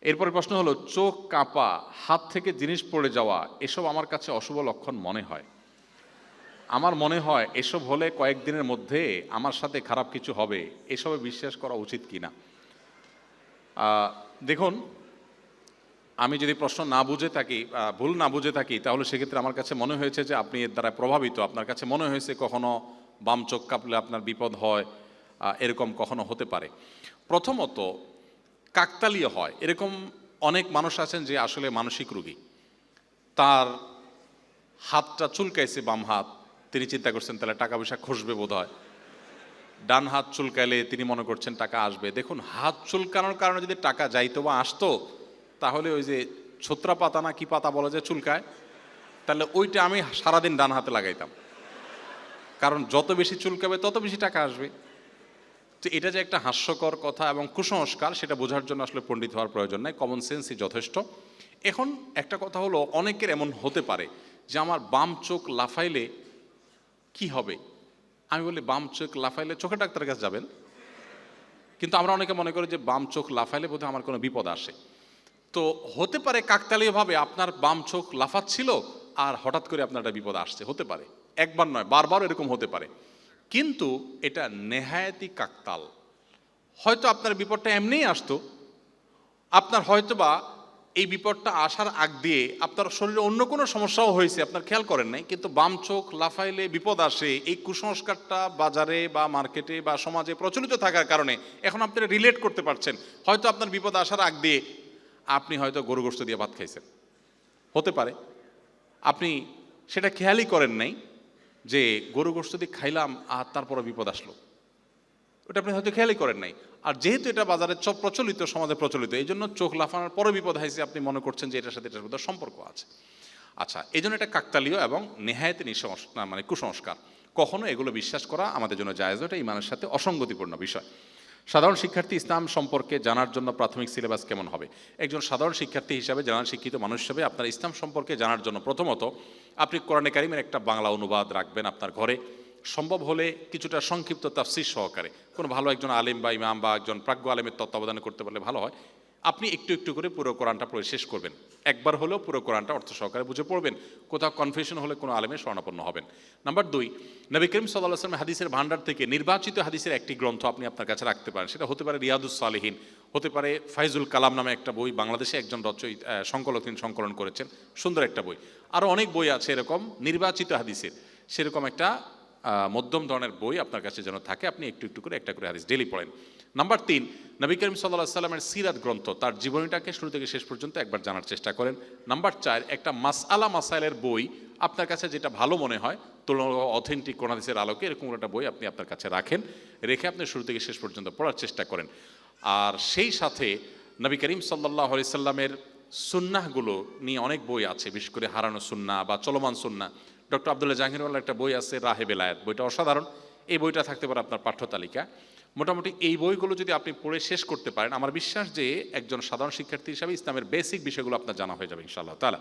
এরপরে প্রশ্ন হলো, চোখ কাঁপা, হাত থেকে জিনিস পড়ে যাওয়া, এসব আমার কাছে অশুভ লক্ষণ মনে হয়। আমার মনে হয় এসব হলে কয়েকদিনের মধ্যে আমার সাথে খারাপ কিছু হবে, এসবে বিশ্বাস করা উচিত কিনা। দেখুন, আমি যদি প্রশ্ন না বুঝে থাকি, ভুল না বুঝে থাকি, তাহলে সেক্ষেত্রে আমার কাছে মনে হয়েছে যে আপনি এর দ্বারা প্রভাবিত। আপনার কাছে মনে হয়েছে কখনো বাম চোখ কাঁপলে আপনার বিপদ হয়, এরকম কখনো হতে পারে। প্রথমত, কাকতালীয় হয় এরকম অনেক মানুষ আছেন যে আসলে মানসিক রোগী। তার হাতটা চুলকাইছে, বাম হাত, তিনি চিন্তা করছেন তাহলে টাকা পয়সা খসবে বোধ হয়। ডান হাত চুলকাইলে তিনি মনে করছেন টাকা আসবে। দেখুন, হাত চুলকানোর কারণে যদি টাকা যাইতো বা আসতো, তাহলে ওই যে ছোত্রা পাতা না কি পাতা বলে যে চুলকায়, তাহলে ওইটা আমি সারাদিন ডান হাতে লাগাইতাম, কারণ যত বেশি চুলকাবে তত বেশি টাকা আসবে। তো এটা যে একটা হাস্যকর কথা এবং কুসংস্কার, সেটা বোঝার জন্য আসলে পণ্ডিত হওয়ার প্রয়োজন নাই, কমন সেন্সই যথেষ্ট। এখন একটা কথা হলো, অনেকের এমন হতে পারে যে আমার বাম চোখ লাফাইলে কি হবে। আমি বলি, বাম চোখ লাফাইলে চোখের ডাক্তারের কাছে যাবেন। কিন্তু আমরা অনেকে মনে করি যে বাম চোখ লাফাইলে বোধহয় আমার কোনো বিপদ আসে। তো হতে পারে কাকতালীয়ভাবে আপনার বাম চোখ লাফাচ্ছিল আর হঠাৎ করে আপনার একটা বিপদ আসছে, হতে পারে। একবার নয়, বারবার এরকম হতে পারে। কিন্তু এটা নেহায়েতি কাকতাল। হয়তো আপনার বিপদটা এমনিই আসতো, আপনার হয়তোবা এই বিপদটা আসার আগ দিয়ে আপনার শরীরে অন্য কোনো সমস্যাও হয়েছে, আপনার খেয়াল করেন নাই, কিন্তু বাম চোখ লাফাইলে বিপদ আসে, এই কুসংস্কারটা বাজারে বা মার্কেটে বা সমাজে প্রচলিত থাকার কারণে এখন আপনারা রিলেট করতে পারছেন। হয়তো আপনার বিপদ আসার আগ দিয়ে আপনি হয়তো গরু গোশত দিয়ে ভাত খাইছেন, হতে পারে। আপনি সেটা খেয়ালই করেন নাই যে গরু গোশত দিয়ে খাইলাম আর তারপরে বিপদ আসলো, ওটা আপনি হয়তো খেয়ালই করেন নাই। আর যেহেতু এটা বাজারে প্রচলিত, সমাজে প্রচলিত, এই জন্য চোখ লাফানোর পরে বিপদ হয়েছে আপনি মনে করছেন যে এটার সাথে এটার মধ্যে সম্পর্ক আছে। আচ্ছা, এই জন্য এটা কাকতালীয় এবং নেহায়েতে মানে কুসংস্কার। কখনো এগুলো বিশ্বাস করা আমাদের জন্য জায়েজ, এটা ইমানের সাথে অসঙ্গতিপূর্ণ বিষয়। সাধারণ শিক্ষার্থী ইসলাম সম্পর্কে জানার জন্য প্রাথমিক সিলেবাস কেমন হবে? একজন সাধারণ শিক্ষার্থী হিসাবে, জানার শিক্ষিত মানুষ হিসাবে আপনার ইসলাম সম্পর্কে জানার জন্য প্রথমত আপনি কোরআনে কারিমের একটা বাংলা অনুবাদ রাখবেন আপনার ঘরে। সম্ভব হলে কিছুটা সংক্ষিপ্ত তাফসীর সহকারে, কোনো ভালো একজন আলেম বা ইমাম বা একজন প্রাজ্ঞ আলেমের তত্ত্বাবধানে করতে পারলে ভালো হয়। আপনি একটু একটু করে পুরো কোরআনটা পড়ে শেষ করবেন, একবার হলেও পুরো কোরআনটা অর্থ সহকারে বুঝে পড়বেন। কোথাও কনফিউশন হলে কোনো আলেমের শরণাপন্ন হবেন। নাম্বার 2, নবী করিম সাল্লাল্লাহু আলাইহি ওয়াসাল্লাম হাদিসের ভান্ডার থেকে নির্বাচিত হাদিসের একটি গ্রন্থ আপনি আপনার কাছে রাখতে পারেন। সেটা হতে পারে রিয়াদুস সালেহীন, হতে পারে ফাইজুল কালাম নামে একটা বই, বাংলাদেশে একজন সংকলন করেছেন, সুন্দর একটা বই। আরও অনেক বই আছে এরকম নির্বাচিত হাদিসের, সেরকম একটা মধ্যম ধরনের বই আপনার কাছে যেন থাকে। আপনি একটু একটু করে একটা করে হাদিস ডেলি পড়েন। নাম্বার 3, নবী করিম সাল্লাল্লাহু আলাইহি ওয়াসাল্লামের সিরাত গ্রন্থ, তার জীবনীটাকে শুরু থেকে শেষ পর্যন্ত একবার জানার চেষ্টা করেন। নাম্বার 4, একটা মাসাইলের বই আপনার কাছে যেটা ভালো মনে হয়, তুলনামূলক অথেন্টিক কোন হাদিসের আলোকে, এরকম একটা বই আপনি আপনার কাছে রাখেন, রেখে আপনি শুরু থেকে শেষ পর্যন্ত পড়ার চেষ্টা করেন। আর সেই সাথে নবী করিম সাল্লাল্লাহু আলাইহি ওয়াসাল্লামের সুন্নাহগুলো নিয়ে অনেক বই আছে, বিশেষ করে হারানো সুন্নাহ বা চলমান সুন্নাহ। ডক্টর আব্দুল্লাহ জাহাঙ্গীরওয়ালার একটা বই আছে রাহে বেলায়েত, বইটা অসাধারণ। এই বইটা থাকতে পারে আপনার পাঠ্য তালিকা। মোটামুটি এই বইগুলো যদি আপনি পড়ে শেষ করতে পারেন, আমার বিশ্বাস যে একজন সাধারণ শিক্ষার্থী হিসাবে ইসলামের বেসিক বিষয়গুলো আপনার জানা হয়ে যাবে ইনশাআল্লাহ তাআলা।